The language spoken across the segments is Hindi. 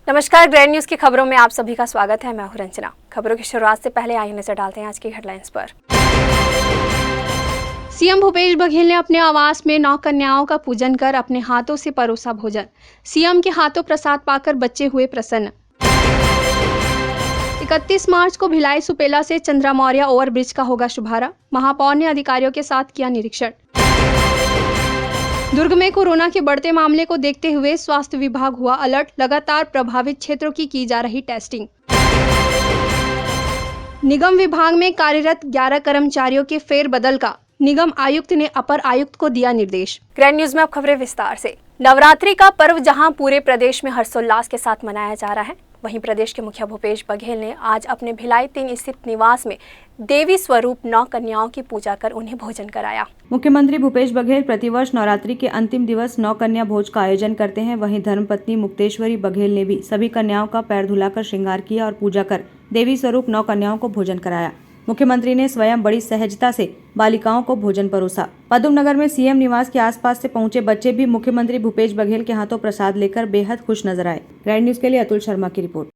नमस्कार, ग्रैंड न्यूज की खबरों में आप सभी का स्वागत है। मैं हूं रंजना। खबरों की शुरुआत से पहले आइए नजर डालते हैं आज की हेडलाइंस पर। सीएम भूपेश बघेल ने अपने आवास में 9 कन्याओं का पूजन कर अपने हाथों से परोसा भोजन। सीएम के हाथों प्रसाद पाकर बच्चे हुए प्रसन्न। 31 मार्च को भिलाई सुपेला से चंद्रा मौर्य ओवरब्रिज का होगा शुभारंभ। महापौर ने अधिकारियों के साथ किया निरीक्षण। दुर्ग में कोरोना के बढ़ते मामले को देखते हुए स्वास्थ्य विभाग हुआ अलर्ट। लगातार प्रभावित क्षेत्रों की जा रही टेस्टिंग। निगम विभाग में कार्यरत 11 कर्मचारियों के फेरबदल का निगम आयुक्त ने अपर आयुक्त को दिया निर्देश। ग्रैंड न्यूज में अब खबरें विस्तार से। नवरात्रि का पर्व जहां पूरे प्रदेश में हर्षोल्लास के साथ मनाया जा रहा है, वहीं प्रदेश के मुखिया भूपेश बघेल ने आज अपने भिलाई 3 स्थित निवास में देवी स्वरूप 9 कन्याओं की पूजा कर उन्हें भोजन कराया। मुख्यमंत्री भूपेश बघेल प्रतिवर्ष नवरात्रि के अंतिम दिवस 9 कन्या भोज का आयोजन करते हैं। वहीं धर्मपत्नी मुक्तेश्वरी बघेल ने भी सभी कन्याओं का पैर धुलाकर श्रृंगार किया और पूजा कर देवी स्वरूप 9 कन्याओं को भोजन कराया। मुख्यमंत्री ने स्वयं बड़ी सहजता से बालिकाओं को भोजन परोसा। पद्मनगर में सीएम निवास के आसपास से पहुंचे बच्चे भी मुख्यमंत्री भूपेश बघेल के हाथों प्रसाद लेकर बेहद खुश नजर आए। ग्रैंड न्यूज के लिए अतुल शर्मा की रिपोर्ट।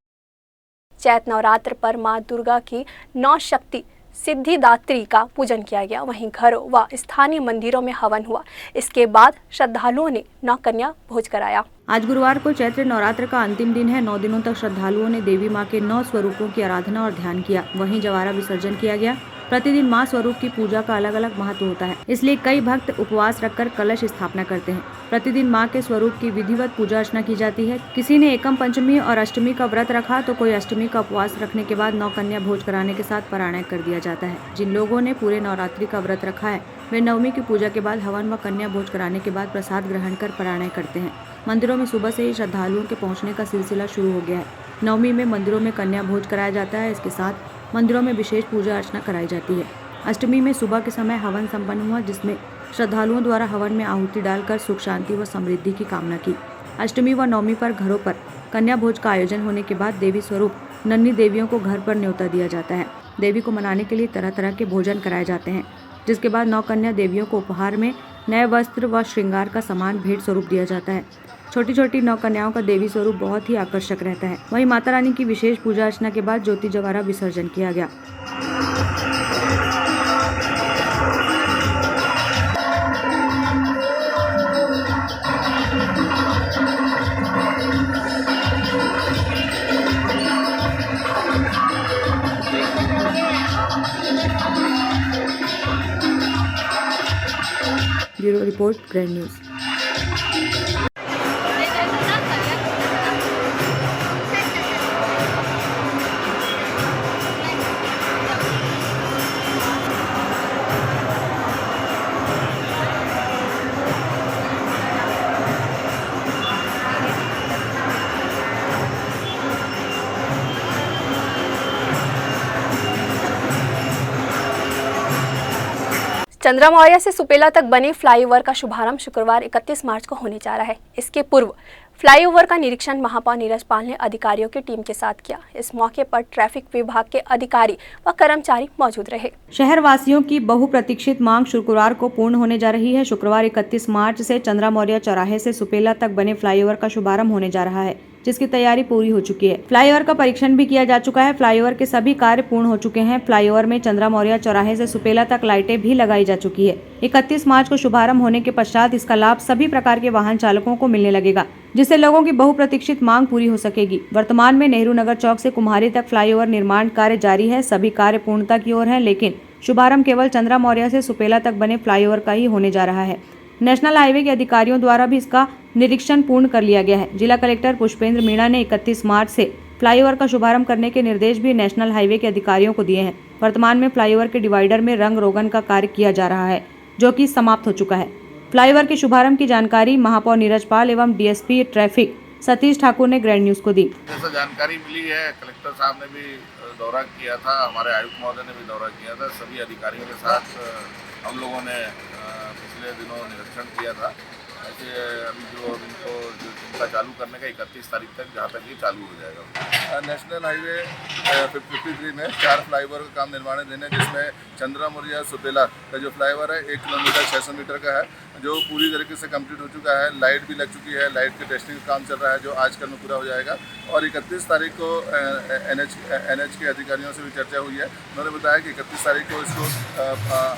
चैत नवरात्र पर मां दुर्गा की 9 शक्ति सिद्धिदात्री का पूजन किया गया। वहीं घरों व स्थानीय मंदिरों में हवन हुआ। इसके बाद श्रद्धालुओं ने 9 कन्या भोज कराया। आज गुरुवार को चैत्र नवरात्र का अंतिम दिन है। 9 दिनों तक श्रद्धालुओं ने देवी मां के 9 स्वरूपों की आराधना और ध्यान किया। वहीं जवारा विसर्जन किया गया। प्रतिदिन मां स्वरूप की पूजा का अलग अलग महत्व होता है, इसलिए कई भक्त उपवास रखकर कलश स्थापना करते हैं। प्रतिदिन मां के स्वरूप की विधिवत पूजा अर्चना की जाती है। किसी ने एकम पंचमी और अष्टमी का व्रत रखा तो कोई अष्टमी का उपवास रखने के बाद 9 कन्या भोज कराने के साथ पारायण कर दिया जाता है। जिन लोगों ने पूरे नवरात्रि का व्रत रखा है वे नवमी की पूजा के बाद हवन व कन्या भोज कराने के बाद प्रसाद ग्रहण कर पारायण करते हैं। मंदिरों में सुबह से ही श्रद्धालुओं के पहुंचने का सिलसिला शुरू हो गया है। नवमी में मंदिरों में कन्या भोज कराया जाता है। इसके साथ मंदिरों में विशेष पूजा अर्चना कराई जाती है। अष्टमी में सुबह के समय हवन संपन्न हुआ, जिसमें श्रद्धालुओं द्वारा हवन में आहुति डालकर सुख शांति व समृद्धि की कामना की। अष्टमी व नवमी पर घरों पर कन्या भोज का आयोजन होने के बाद देवी स्वरूप नन्ही देवियों को घर पर न्योता दिया जाता है। देवी को मनाने के लिए तरह तरह के भोजन कराए जाते हैं, जिसके बाद 9 कन्या देवियों को उपहार में नए वस्त्र व श्रृंगार का सामान भेंट स्वरूप दिया जाता है। छोटी छोटी 9 कन्याओं का देवी स्वरूप बहुत ही आकर्षक रहता है। वहीं माता रानी की विशेष पूजा अर्चना के बाद ज्योति जवारा विसर्जन किया गया। Bureau report, grand news. Chandra Maurya से सुपेला तक बने फ्लाईओवर का शुभारंभ शुक्रवार 31 मार्च को होने जा रहा है। इसके पूर्व फ्लाईओवर का निरीक्षण महापौर नीरज पाल ने अधिकारियों की टीम के साथ किया। इस मौके पर ट्रैफिक विभाग के अधिकारी व कर्मचारी मौजूद रहे। शहर वासियों की बहुप्रतीक्षित मांग शुक्रवार को पूर्ण होने जा रही है। शुक्रवार 31 मार्च से चंद्रा मौर्य चौराहे से सुपेला तक बने फ्लाईओवर का शुभारंभ होने जा रहा है, जिसकी तैयारी पूरी हो चुकी है। फ्लाईओवर का परीक्षण भी किया जा चुका है। फ्लाईओवर के सभी कार्य पूर्ण हो चुके हैं। फ्लाईओवर में चंद्रा मौर्य चौराहे से सुपेला तक लाइटें भी लगाई जा चुकी है। 31 मार्च को शुभारंभ होने के पश्चात इसका लाभ सभी प्रकार के वाहन चालकों को मिलने लगेगा, जिससे लोगों की बहुप्रतीक्षित मांग पूरी हो सकेगी। वर्तमान में नेहरू नगर चौक से कुम्हारी तक फ्लाईओवर निर्माण कार्य जारी है। सभी कार्य पूर्णता की ओर है, लेकिन शुभारंभ केवल चंद्रा मौर्य से सुपेला तक बने फ्लाईओवर का ही होने जा रहा है। नेशनल हाईवे के अधिकारियों द्वारा भी इसका निरीक्षण पूर्ण कर लिया गया है। जिला कलेक्टर पुष्पेंद्र मीणा ने 31 मार्च से फ्लाईओवर का शुभारंभ करने के निर्देश भी नेशनल हाईवे के अधिकारियों को दिए हैं। वर्तमान में फ्लाईओवर के डिवाइडर में रंग रोगन का कार्य किया जा रहा है, जो कि समाप्त हो चुका है। फ्लाईओवर के शुभारंभ की जानकारी महापौर नीरज पाल एवं डीएसपी ट्रैफिक सतीश ठाकुर ने ग्रैंड न्यूज को दी। जैसा जानकारी मिली है, कलेक्टर साहब ने भी दौरा किया था, हमारे आयुक्त महोदय ने भी दौरा किया था। सभी अधिकारियों के साथ हम लोगों ने पिछले दिनों निरीक्षण किया था। ऐसे अभी जो इनको इनका चालू करने का 31 तारीख तक, जहाँ तक ये चालू हो जाएगा। नेशनल हाईवे 53 में 4 फ्लाईओवर का काम निर्माण देने, जिसमें चंद्रा मौर्य सुपेला का जो फ्लाईओवर है 1 किलोमीटर 600 मीटर का है। जो पूरी तरीके से कंप्लीट हो चुका है। लाइट भी लग चुकी है, लाइट के टेस्टिंग का काम चल रहा है जो आज कल में पूरा हो जाएगा। और 31 तारीख को NH के अधिकारियों से भी चर्चा हुई है। उन्होंने बताया कि 31 तारीख को इसको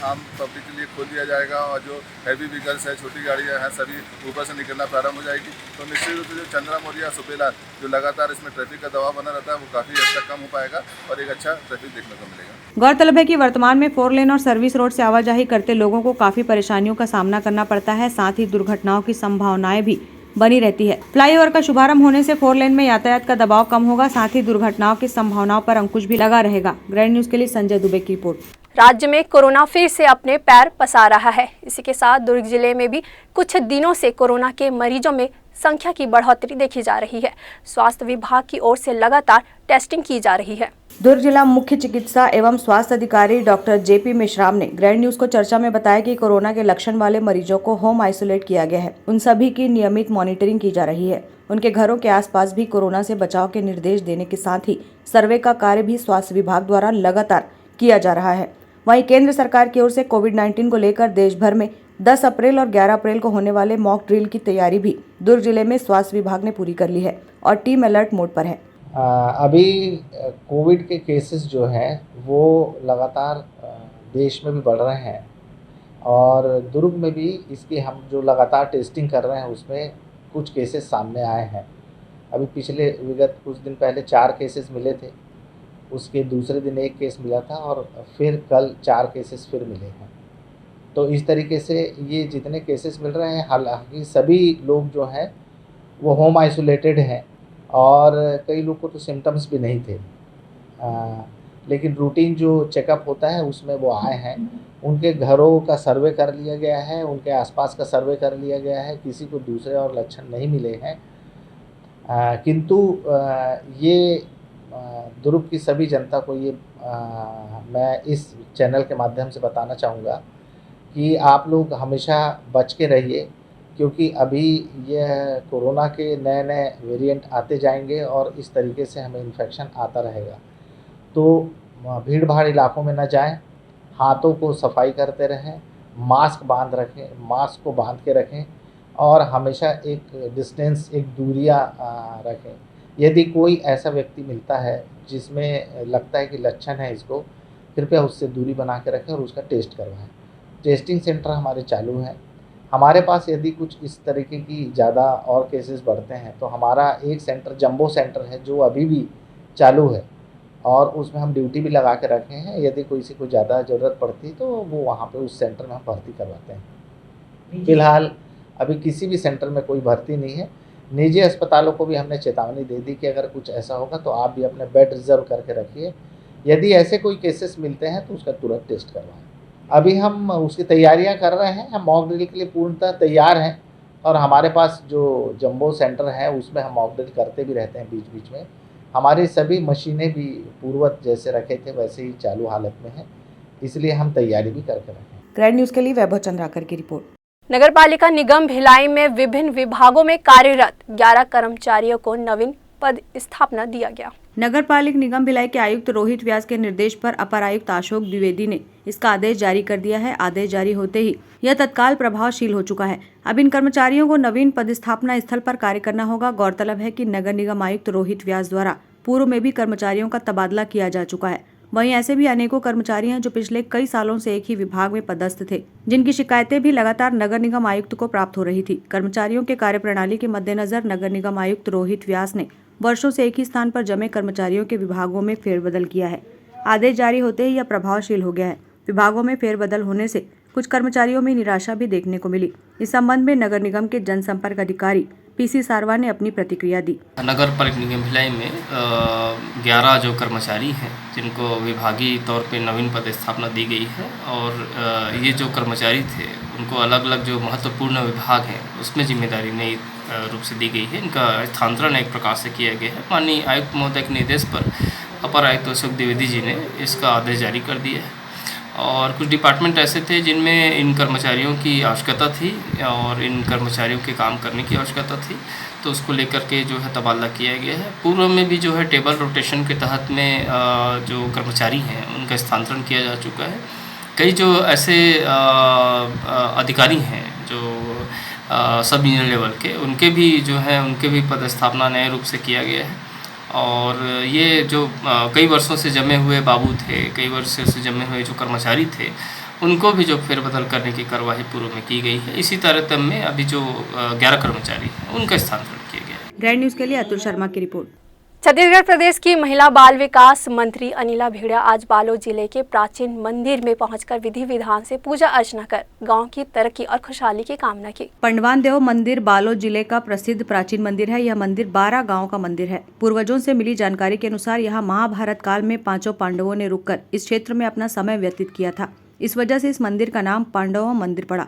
आम पब्लिक के लिए खोल दिया जाएगा और जो हैवी व्हीकल्स है, छोटी गाड़ियाँ हैं, सभी ऊपर से निकलना प्रारंभ हो जाएगी। तो निश्चित रूप से जो चंद्रा मौर्या सुपेला जो लगातार इसमें ट्रैफिक का दबाव बना रहता है वो काफ़ी हद तक कम हो पाएगा और एक अच्छा ट्रैफिक देखने को मिलेगा। गौरतलब है कि वर्तमान में 4 लेन और सर्विस रोड से आवाजाही करते लोगों को काफी परेशानियों का सामना करना पड़ता है, साथ ही दुर्घटनाओं की संभावनाएं भी बनी रहती है। फ्लाईओवर का शुभारंभ होने से 4 लेन में यातायात का दबाव कम होगा, साथ ही दुर्घटनाओं की संभावनाओं पर अंकुश भी लगा रहेगा। ग्रैंड न्यूज के लिए संजय दुबे की रिपोर्ट। राज्य में कोरोना फिर से अपने पैर पसार रहा है। इसी के साथ दुर्ग जिले में भी कुछ दिनों से कोरोना के मरीजों में संख्या की बढ़ोतरी देखी जा रही है। स्वास्थ्य विभाग की ओर से लगातार टेस्टिंग की जा रही है। दुर्ग जिला मुख्य चिकित्सा एवं स्वास्थ्य अधिकारी डॉक्टर JP मेश्राम ने ग्रैंड न्यूज को चर्चा में बताया कि कोरोना के लक्षण वाले मरीजों को होम आइसोलेट किया गया है। उन सभी की नियमित मॉनिटरिंग की जा रही है। उनके घरों के आसपास भी कोरोना से बचाव के निर्देश देने के साथ ही सर्वे का कार्य भी स्वास्थ्य विभाग द्वारा लगातार किया जा रहा है। वहीं केंद्र सरकार की ओर से कोविड-19 को लेकर देश भर में 10 अप्रैल और 11 अप्रैल को होने वाले मॉक ड्रिल की तैयारी भी दुर्ग जिले में स्वास्थ्य विभाग ने पूरी कर ली है और टीम अलर्ट मोड पर है। अभी कोविड के केसेस जो हैं वो लगातार देश में भी बढ़ रहे हैं और दुर्ग में भी इसकी हम जो लगातार टेस्टिंग कर रहे हैं उसमें कुछ केसेस सामने आए हैं। अभी पिछले विगत कुछ दिन पहले 4 केसेस मिले थे, उसके दूसरे दिन 1 केस मिला था और फिर कल 4 केसेस फिर मिले हैं। तो इस तरीके से ये जितने केसेस मिल रहे हैं, हालांकि सभी लोग जो हैं वो होम आइसोलेटेड हैं और कई लोग को तो सिम्टम्स भी नहीं थे, लेकिन रूटीन जो चेकअप होता है उसमें वो आए हैं। उनके घरों का सर्वे कर लिया गया है, उनके आसपास का सर्वे कर लिया गया है, किसी को दूसरे और लक्षण नहीं मिले हैं। किंतु ये दुर्ग की सभी जनता को ये मैं इस चैनल के माध्यम से बताना चाहूँगा कि आप लोग हमेशा बच के रहिए, क्योंकि अभी यह कोरोना के नए नए वेरिएंट आते जाएंगे और इस तरीके से हमें इन्फेक्शन आता रहेगा। तो भीड़ भाड़ इलाकों में न जाएं, हाथों को सफाई करते रहें, मास्क को बांध के रखें और हमेशा एक डिस्टेंस, एक दूरियां रखें। यदि कोई ऐसा व्यक्ति मिलता है जिसमें लगता है कि लक्षण है इसको, कृपया उससे दूरी बना के रखें और उसका टेस्ट करवाएं। टेस्टिंग सेंटर हमारे चालू हैं। हमारे पास यदि कुछ इस तरीके की ज़्यादा और केसेस बढ़ते हैं तो हमारा एक सेंटर, जंबो सेंटर है जो अभी भी चालू है और उसमें हम ड्यूटी भी लगा के रखे हैं। यदि किसी को ज़्यादा ज़रूरत पड़ती तो वो वहाँ पे उस सेंटर में हम भर्ती करवाते हैं। फिलहाल अभी किसी भी सेंटर में कोई भर्ती नहीं है। निजी अस्पतालों को भी हमने चेतावनी दे दी कि अगर कुछ ऐसा होगा तो आप भी अपने बेड रिजर्व करके रखिए। यदि ऐसे कोई केसेस मिलते हैं तो उसका तुरंत टेस्ट करवाएं। अभी हम उसकी तैयारियां कर रहे हैं। हम मॉक ड्रिल के लिए पूर्णतः तैयार हैं और हमारे पास जो जंबो सेंटर है उसमें हम मॉक ड्रिल करते भी रहते हैं बीच बीच में। हमारी सभी मशीनें भी पूर्ववत जैसे रखे थे वैसे ही चालू हालत में हैं, इसलिए हम तैयारी भी करके रखें। ग्रैंड न्यूज के लिए वैभव चंद्राकर की रिपोर्ट। नगर पालिका निगम भिलाई में विभिन्न विभागों में कार्यरत 11 कर्मचारियों को नवीन पद स्थापना दिया गया। नगर पालिक निगम भिलाई के आयुक्त रोहित व्यास के निर्देश पर अपर आयुक्त अशोक द्विवेदी ने इसका आदेश जारी कर दिया है। आदेश जारी होते ही यह तत्काल प्रभावशील हो चुका है। अब इन कर्मचारियों को नवीन पदस्थापना स्थल पर कार्य करना होगा। गौरतलब है कि नगर निगम आयुक्त रोहित व्यास द्वारा पूर्व में भी कर्मचारियों का तबादला किया जा चुका है। वहीं ऐसे भी अनेकों कर्मचारी हैं जो पिछले कई सालों से एक ही विभाग में पदस्थ थे, जिनकी शिकायतें भी लगातार नगर निगम आयुक्त को प्राप्त हो रही थी। कर्मचारियों के कार्यप्रणाली के मद्देनजर नगर निगम आयुक्त रोहित व्यास ने वर्षों से एक ही स्थान पर जमे कर्मचारियों के विभागों में फेरबदल किया है। आदेश जारी होते ही यह प्रभावशील हो गया है। विभागों में फेरबदल होने से कुछ कर्मचारियों में निराशा भी देखने को मिली। इस संबंध में नगर निगम के जनसंपर्क अधिकारी PC सारवा ने अपनी प्रतिक्रिया दी। नगर पालिका निगम भिलाई में 11 जो कर्मचारी हैं जिनको विभागीय तौर पे नवीन पदस्थापना दी गई है और ये जो कर्मचारी थे उनको अलग अलग जो महत्वपूर्ण विभाग हैं उसमें जिम्मेदारी नई रूप से दी गई है। इनका स्थानांतरण एक प्रकार से किया गया है। माननीय आयुक्त महोदय के निर्देश पर अपर आयुक्त अशोक द्विवेदी जी ने इसका आदेश जारी कर दिया है और कुछ डिपार्टमेंट ऐसे थे जिनमें इन कर्मचारियों की आवश्यकता थी और इन कर्मचारियों के काम करने की आवश्यकता थी, तो उसको लेकर के जो है तबादला किया गया है। पूर्व में भी जो है टेबल रोटेशन के तहत में जो कर्मचारी हैं उनका स्थानांतरण किया जा चुका है। कई जो ऐसे अधिकारी हैं जो सब इंजीनियर लेवल के, उनके भी जो है उनके भी पदस्थापना नए रूप से किया गया है। और ये जो कई वर्षों से जमे हुए बाबू थे, कई वर्षों से जमे हुए जो कर्मचारी थे, उनको भी जो फेरबदल करने की कार्यवाही पूर्व में की गई है। इसी तारतम्य में अभी जो 11 कर्मचारी हैं उनका स्थानांतरण किया गया है। ग्रैंड न्यूज के लिए अतुल शर्मा की रिपोर्ट। छत्तीसगढ़ प्रदेश की महिला बाल विकास मंत्री अनिला भेड़िया आज बालोद जिले के प्राचीन मंदिर में पहुंचकर विधि विधान से पूजा अर्चना कर गांव की तरक्की और खुशहाली की कामना की। पंडवान देव मंदिर बालोद जिले का प्रसिद्ध प्राचीन मंदिर है। यह मंदिर 12 गांव का मंदिर है। पूर्वजों से मिली जानकारी के अनुसार यहाँ महाभारत काल में 5 पांडवों ने रुककर इस क्षेत्र में अपना समय व्यतीत किया था। इस वजह से इस मंदिर का नाम पांडव मंदिर पड़ा।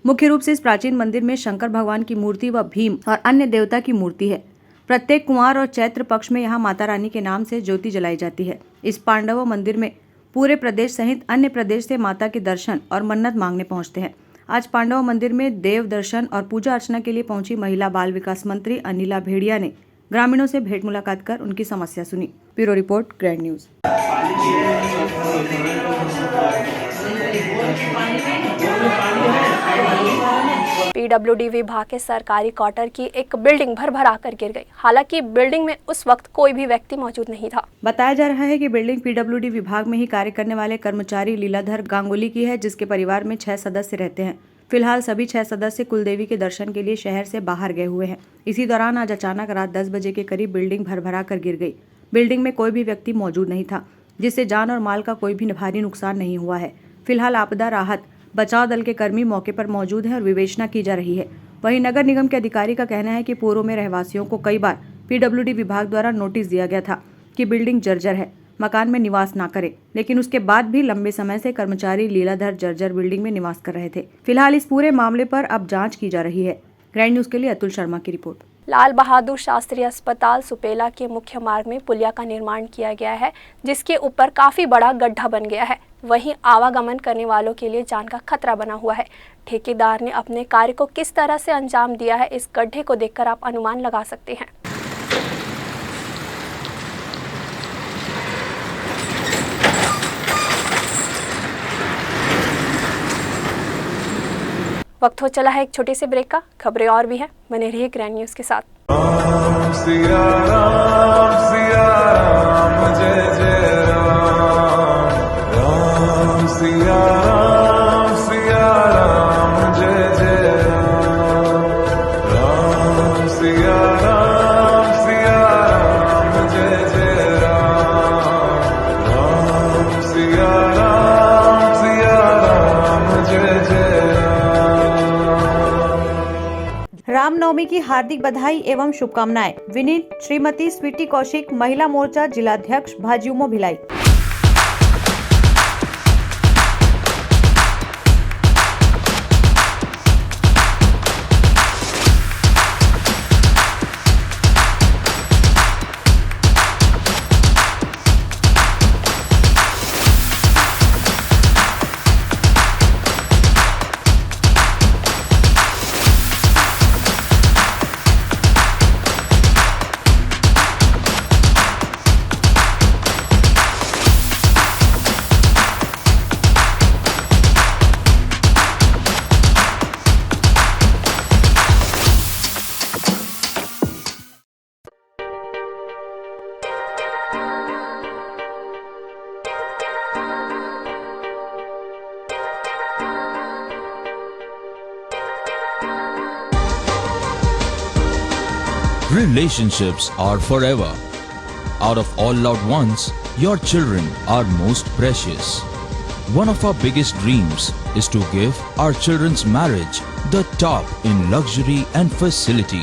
मुख्य रूप से इस प्राचीन मंदिर में शंकर भगवान की मूर्ति व भीम और अन्य देवता की मूर्ति है। प्रत्येक कुंवार और चैत्र पक्ष में यहाँ माता रानी के नाम से ज्योति जलाई जाती है। इस पांडव मंदिर में पूरे प्रदेश सहित अन्य प्रदेश से माता के दर्शन और मन्नत मांगने पहुँचते हैं। आज पांडव मंदिर में देव दर्शन और पूजा अर्चना के लिए पहुंची महिला बाल विकास मंत्री अनिला भेड़िया ने ग्रामीणों से भेंट मुलाकात कर उनकी समस्या सुनी। Bureau report, grand news. PWD विभाग के सरकारी क्वार्टर की एक बिल्डिंग भर आकर गिर गई। हालांकि बिल्डिंग में उस वक्त कोई भी व्यक्ति मौजूद नहीं था। बताया जा रहा है कि बिल्डिंग पीडब्ल्यूडी विभाग में ही कार्य करने वाले कर्मचारी लीलाधर गांगुली की है, जिसके परिवार में 6 सदस्य रहते हैं। फिलहाल सभी 6 सदस्य कुलदेवी के दर्शन के लिए शहर से बाहर गए हुए हैं। इसी दौरान आज अचानक रात 10 बजे के करीब बिल्डिंग भर कर गिर गई। बिल्डिंग में कोई भी व्यक्ति मौजूद नहीं था, जिससे जान और माल का कोई भी भारी नुकसान नहीं हुआ है। फिलहाल आपदा राहत बचाव दल के कर्मी मौके पर मौजूद हैं और विवेचना की जा रही है। वहीं नगर निगम के अधिकारी का कहना है कि पूर्व में रहवासियों को कई बार पीडब्ल्यूडी विभाग द्वारा नोटिस दिया गया था कि बिल्डिंग जर्जर है, मकान में निवास ना करें, लेकिन उसके बाद भी लंबे समय से कर्मचारी लीलाधर जर्जर बिल्डिंग में निवास कर रहे थे। फिलहाल इस पूरे मामले पर अब जाँच की जा रही है। ग्रैंड न्यूज के लिए अतुल शर्मा की रिपोर्ट। लाल बहादुर शास्त्री अस्पताल सुपेला के मुख्य मार्ग में पुलिया का निर्माण किया गया है, जिसके ऊपर काफी बड़ा गड्ढा बन गया है। वहीं आवागमन करने वालों के लिए जान का खतरा बना हुआ है। ठेकेदार ने अपने कार्य को किस तरह से अंजाम दिया है, इस गड्ढे को देखकर आप अनुमान लगा सकते हैं। वक्त हो चला है एक छोटे से ब्रेक का। खबरें और भी हैं, बने रहिए ग्रैंड न्यूज के साथ। राम सिया राम जय जय राम, राम सिया राम जय जय राम, राम सिया राम जय जय राम, राम सिया राम जय जय राम। रामनवमी की हार्दिक बधाई एवं शुभकामनाएं। विनीत श्रीमती स्वीटी कौशिक, महिला मोर्चा जिलाध्यक्ष, भाजियुमो Bhilai. Relationships are forever. Out of all loved ones, your children are most precious. One of our biggest dreams is to give our children's marriage the top in luxury and facility.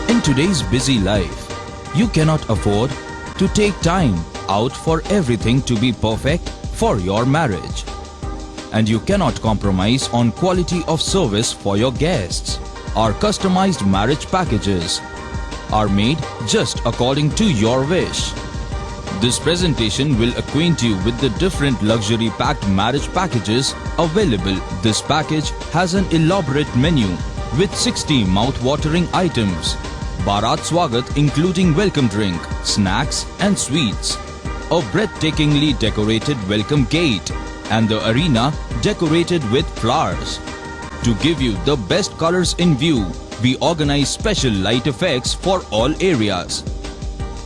In today's busy life, you cannot afford to take time out for everything to be perfect for your marriage. And you cannot compromise on quality of service for your guests. Our customized marriage packages are made just according to your wish. This presentation will acquaint you with the different luxury packed marriage packages available. This package has an elaborate menu with 60 mouth-watering items. Bharat Swagat including welcome drink, snacks and sweets. A breathtakingly decorated welcome gate and the arena decorated with flowers. To give you the best colors in view, we organize special light effects for all areas.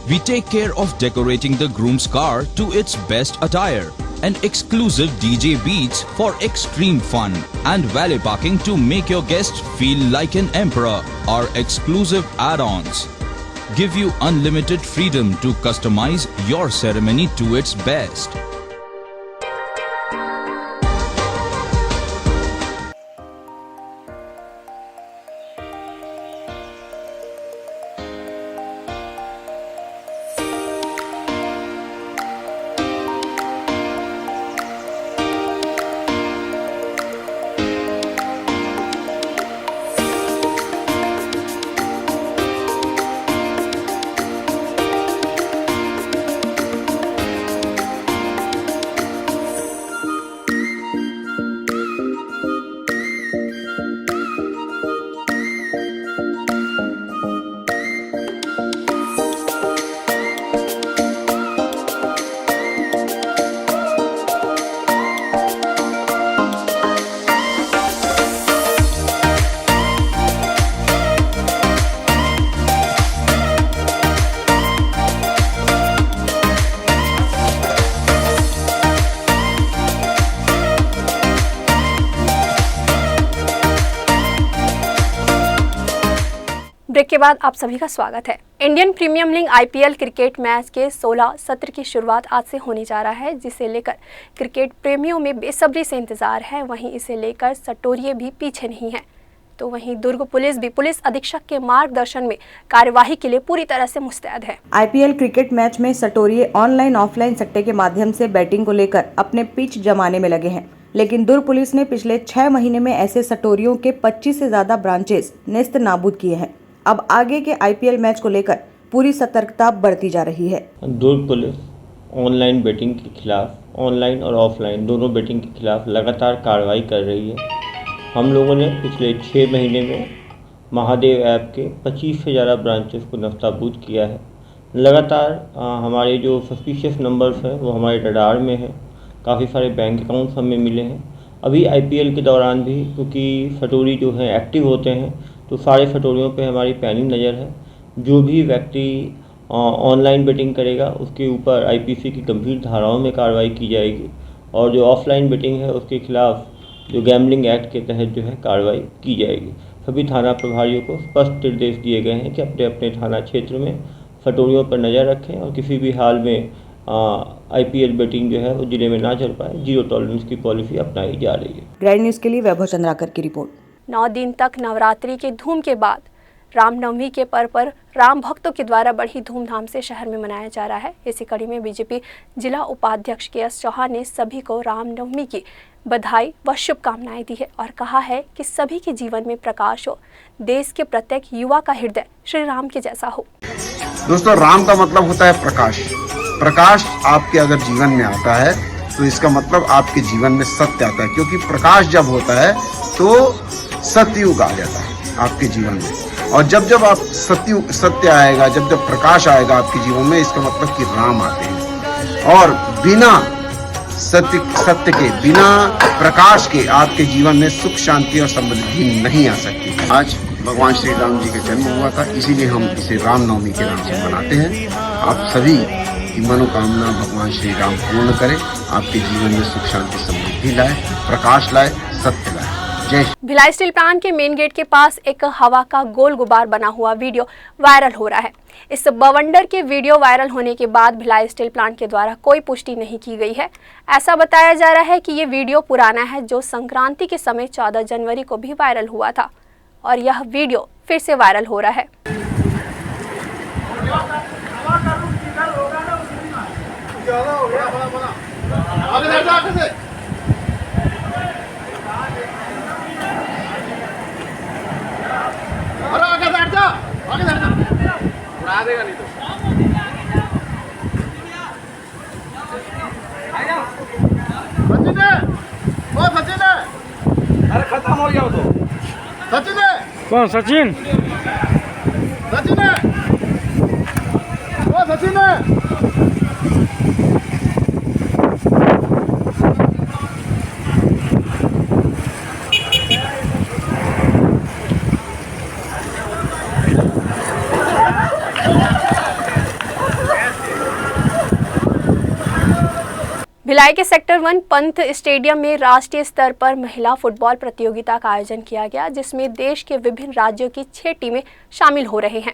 We take care of decorating the groom's car to its best attire and exclusive DJ beats for extreme fun and valet parking to make your guests feel like an emperor. Our exclusive add-ons give you unlimited freedom to customize your ceremony to its best. ब्रेक के बाद आप सभी का स्वागत है। Indian Premier League IPL cricket match के 16 सत्र की शुरुआत आज से होने जा रहा है, जिसे लेकर क्रिकेट प्रेमियों में बेसब्री से इंतजार है। वहीं इसे लेकर सटोरिये भी पीछे नहीं हैं। तो वहीं दुर्ग पुलिस भी पुलिस अधीक्षक के मार्गदर्शन में कार्यवाही के लिए पूरी तरह से मुस्तैद है। IPL क्रिकेट मैच में सटोरिये ऑनलाइन ऑफलाइन सट्टे के माध्यम से बैटिंग को लेकर अपने पिच जमाने में लगे हैं, लेकिन दुर्ग पुलिस ने पिछले 6 महीने में ऐसे सटोरियों के 25 से ज्यादा ब्रांचेस नेस्त नाबूद किए हैं। अब आगे के IPL मैच को लेकर पूरी सतर्कता बरती जा रही है। दुर्ग पुलिस ऑनलाइन बेटिंग के खिलाफ, ऑनलाइन और ऑफलाइन दोनों बेटिंग के खिलाफ लगातार कार्रवाई कर रही है। हम लोगों ने पिछले 6 महीने में महादेव ऐप के 25 से ज़्यादा ब्रांचेस को नस्ताबूद किया है। लगातार हमारे जो सस्पिशियस नंबर्स हैं वो हमारे रडार में हैं। काफ़ी सारे बैंक अकाउंट्स हमें मिले हैं। अभी IPL के दौरान भी क्योंकि सटोरी जो हैं एक्टिव होते हैं, तो सारे सटोरियों पे हमारी पैनी नज़र है। जो भी व्यक्ति ऑनलाइन बेटिंग करेगा उसके ऊपर IPC की गंभीर धाराओं में कार्रवाई की जाएगी और जो ऑफलाइन बेटिंग है उसके खिलाफ जो गैम्बलिंग एक्ट के तहत जो है कार्रवाई की जाएगी। सभी थाना प्रभारियों को स्पष्ट निर्देश दिए गए हैं कि अपने अपने थाना क्षेत्र में सटोरियों पर नज़र रखें और किसी भी हाल में IPL बेटिंग जो है वो जिले में ना चल पाए। जीरो टॉलरेंस की पॉलिसी अपनाई जा रही है। ग्रैंड न्यूज़ के लिए वैभव चंद्राकर की रिपोर्ट। 9 दिन तक नवरात्रि के धूम के बाद रामनवमी के पर्व पर राम भक्तों के द्वारा बड़ी धूमधाम से शहर में मनाया जा रहा है। इसी कड़ी में बीजेपी जिला उपाध्यक्ष KS चौहान ने सभी को रामनवमी की बधाई व शुभकामनाएं दी है और कहा है कि सभी के जीवन में प्रकाश हो, देश के प्रत्येक युवा का हृदय श्री राम के जैसा हो। दोस्तों, राम का मतलब होता है प्रकाश। प्रकाश आपके अगर जीवन में आता है तो इसका मतलब आपके जीवन में सत्य आता है, क्योंकि प्रकाश जब होता है तो सतयुग आ जाता है आपके जीवन में। और जब जब आप सत्य आएगा, जब जब प्रकाश आएगा आपके जीवन में, इसका मतलब कि राम आते हैं। और बिना सत्य के, बिना प्रकाश के आपके जीवन में सुख, शांति और समृद्धि नहीं आ सकती। आज भगवान श्री राम जी का जन्म हुआ था, इसीलिए हम इसे रामनवमी के नाम से मनाते हैं। आप सभी की मनोकामना भगवान श्री राम पूर्ण करें, आपके जीवन में सुख, शांति, समृद्धि लाए, प्रकाश लाए, सत्य लाए। भिलाई स्टील प्लांट के मेन गेट के पास एक हवा का गोल गुबार बना हुआ वीडियो वायरल हो रहा है। इस बवंडर के वीडियो वायरल होने के बाद भिलाई स्टील प्लांट के द्वारा कोई पुष्टि नहीं की गई है। ऐसा बताया जा रहा है कि ये वीडियो पुराना है, जो संक्रांति के समय 14 जनवरी को भी वायरल हुआ था और यह वीडियो फिर से वायरल हो रहा है। कौन सचिन? सचिन है, वो सचिन है। भिलाई के सेक्टर 1 पंत स्टेडियम में राष्ट्रीय स्तर पर महिला फुटबॉल प्रतियोगिता का आयोजन किया गया, जिसमें देश के विभिन्न राज्यों की 6 टीमें शामिल हो रही हैं।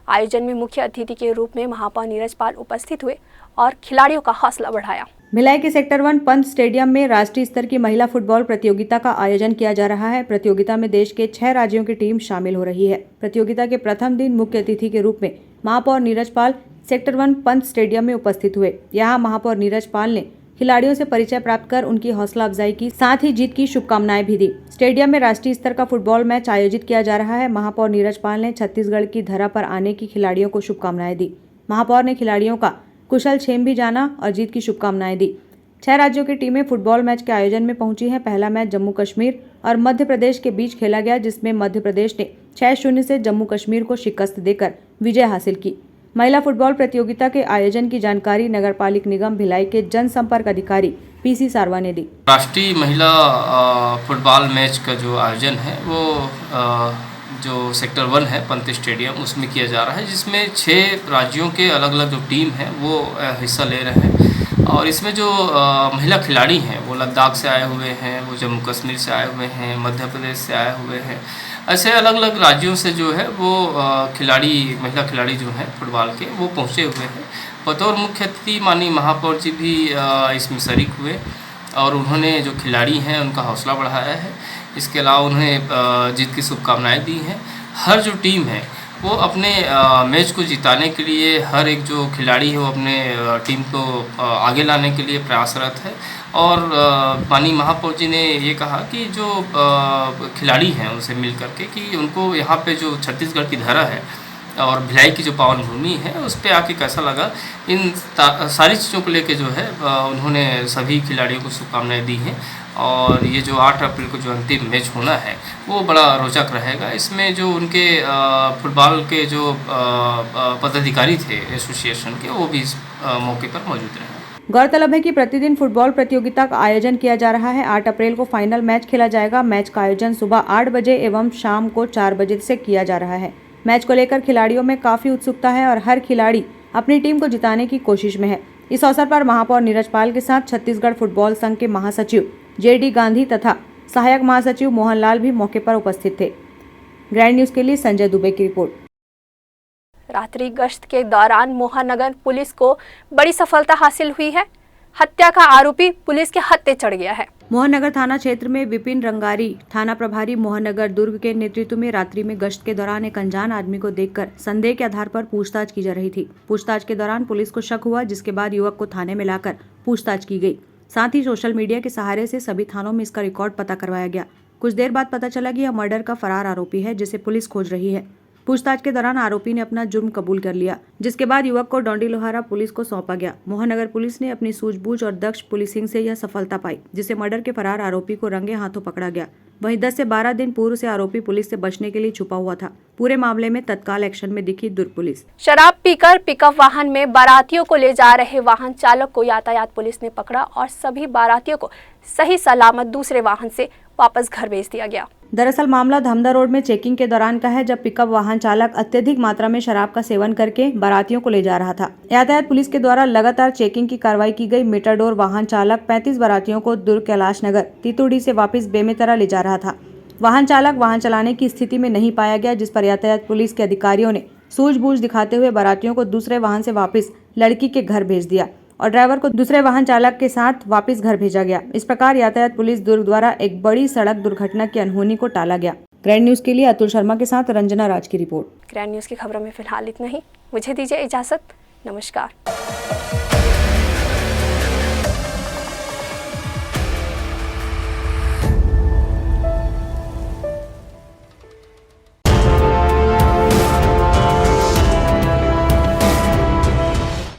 आयोजन में मुख्य अतिथि के रूप में महापौर नीरज पाल उपस्थित हुए और खिलाड़ियों का हौसला बढ़ाया। भिलाई के सेक्टर 1 पंत स्टेडियम में राष्ट्रीय स्तर की महिला फुटबॉल प्रतियोगिता का आयोजन किया जा रहा है। प्रतियोगिता में देश के 6 राज्यों की टीम शामिल हो रही है। प्रतियोगिता के प्रथम दिन मुख्य अतिथि के रूप में महापौर नीरज पाल सेक्टर 1 पंत स्टेडियम में उपस्थित हुए। यहाँ महापौर नीरज पाल ने खिलाड़ियों से परिचय प्राप्त कर उनकी हौसला अफजाई की, साथ ही जीत की शुभकामनाएं भी दी। स्टेडियम में राष्ट्रीय स्तर का फुटबॉल मैच आयोजित किया जा रहा है। महापौर नीरज पाल ने छत्तीसगढ़ की धरा पर आने की खिलाड़ियों को शुभकामनाएं दी। महापौर ने खिलाड़ियों का कुशल क्षेम भी जाना और जीत की शुभकामनाएं दी। 6 राज्यों की टीमें फुटबॉल मैच के आयोजन में पहुंची हैं। पहला मैच जम्मू कश्मीर और मध्य प्रदेश के बीच खेला गया, जिसमें मध्य प्रदेश ने 6-0 से जम्मू कश्मीर को शिकस्त देकर विजय हासिल की। महिला फुटबॉल प्रतियोगिता के आयोजन की जानकारी नगरपालिक निगम भिलाई के जनसंपर्क अधिकारी पीसी सारवा ने दी। राष्ट्रीय महिला फुटबॉल मैच का जो आयोजन है वो जो सेक्टर 1 है पंत स्टेडियम उसमें किया जा रहा है, जिसमें 6 राज्यों के अलग अलग जो टीम है वो हिस्सा ले रहे हैं। और इसमें जो महिला खिलाड़ी हैं वो लद्दाख से आए हुए हैं, वो जम्मू कश्मीर से आए हुए हैं, मध्य प्रदेश से आए हुए हैं। ऐसे अलग अलग राज्यों से जो है वो महिला खिलाड़ी जो हैं फुटबॉल के वो पहुँचे हुए हैं। बतौर मुख्य अतिथि माननीय महापौर जी भी इसमें शरीक हुए और उन्होंने जो खिलाड़ी हैं उनका हौसला बढ़ाया है। इसके अलावा उन्हें जीत की शुभकामनाएं दी हैं। हर जो टीम है वो अपने मैच को जिताने के लिए, हर एक जो खिलाड़ी है वो अपने टीम को आगे लाने के लिए प्रयासरत है। और माननीय महापौर जी ने ये कहा कि जो खिलाड़ी हैं उनसे मिल करके कि उनको यहाँ पे जो छत्तीसगढ़ की धरा है और भिलाई की जो पावन भूमि है उस पर आके कैसा लगा। इन सारी चीज़ों को लेके जो है उन्होंने सभी खिलाड़ियों को शुभकामनाएं दी हैं। और ये जो 8 अप्रैल को जो अंतिम मैच होना है वो बड़ा रोचक रहेगा। इसमें जो उनके फुटबॉल के जो पदाधिकारी थे एसोसिएशन के वो भी इस मौके पर मौजूद रहे। गौरतलब है कि प्रतिदिन फुटबॉल प्रतियोगिता का आयोजन किया जा रहा है। 8 अप्रैल को फाइनल मैच खेला जाएगा। मैच का आयोजन सुबह 8 बजे एवं शाम को 4 बजे से किया जा रहा है। मैच को लेकर खिलाड़ियों में काफी उत्सुकता है और हर खिलाड़ी अपनी टीम को जिताने की कोशिश में है। इस अवसर पर महापौर नीरज पाल के साथ छत्तीसगढ़ फुटबॉल संघ के महासचिव जेडी गांधी तथा सहायक महासचिव मोहनलाल भी मौके पर उपस्थित थे। ग्रैंड न्यूज के लिए संजय दुबे की रिपोर्ट। रात्रि गश्त के दौरान मोहननगर पुलिस को बड़ी सफलता हासिल हुई है। हत्या का आरोपी पुलिस के हत्थे चढ़ गया है। मोहननगर थाना क्षेत्र में विपिन रंगारी थाना प्रभारी मोहननगर दुर्ग के नेतृत्व में रात्रि में गश्त के दौरान एक अनजान आदमी को देखकर संदेह के आधार पर पूछताछ की जा रही थी। पूछताछ के दौरान पुलिस को शक हुआ, जिसके बाद युवक को थाने में लाकर पूछताछ की गई। साथ ही सोशल मीडिया के सहारे से सभी थानों में इसका रिकॉर्ड पता करवाया गया। कुछ देर बाद पता चला कि यह मर्डर का फरार आरोपी है, जिसे पुलिस खोज रही है। पूछताछ के दौरान आरोपी ने अपना जुर्म कबूल कर लिया, जिसके बाद युवक को डोंडी लोहारा पुलिस को सौंपा गया। मोहननगर पुलिस ने अपनी सूझबूझ और दक्ष पुलिसिंग से यह सफलता पाई, जिससे मर्डर के फरार आरोपी को रंगे हाथों पकड़ा गया। वहीं 10 से 12 दिन पूर्व से आरोपी पुलिस से बचने के लिए छुपा हुआ था। पूरे मामले में तत्काल एक्शन में दिखी दुर्ग पुलिस। शराब पीकर पिकअप वाहन में बारातियों को ले जा रहे वाहन चालक को यातायात पुलिस ने पकड़ा और सभी बारातियों को सही सलामत दूसरे वाहन से वापस घर भेज दिया गया। दरअसल मामला धमदा रोड में चेकिंग के दौरान का है, जब पिकअप वाहन चालक अत्यधिक मात्रा में शराब का सेवन करके बारातियों को ले जा रहा था। यातायात पुलिस के द्वारा लगातार चेकिंग की कार्रवाई की गई। मेटाडोर वाहन चालक 35 बारातियों को दुर्ग कैलाश नगर तितुड़ी से वापस बेमेतरा ले जा रहा था। वाहन चालक वाहन चलाने की स्थिति में नहीं पाया गया, जिस पर यातायात पुलिस के अधिकारियों ने सूझबूझ दिखाते हुए बारातियों को दूसरे वाहन से वापस लड़की के घर भेज दिया और ड्राइवर को दूसरे वाहन चालक के साथ वापस घर भेजा गया। इस प्रकार यातायात पुलिस दुर्ग द्वारा एक बड़ी सड़क दुर्घटना की अनहोनी को टाला गया। ग्रैंड न्यूज के लिए अतुल शर्मा के साथ रंजना राज की रिपोर्ट। ग्रैंड न्यूज की खबरों में फिलहाल इतना ही। मुझे दीजिए इजाजत। नमस्कार।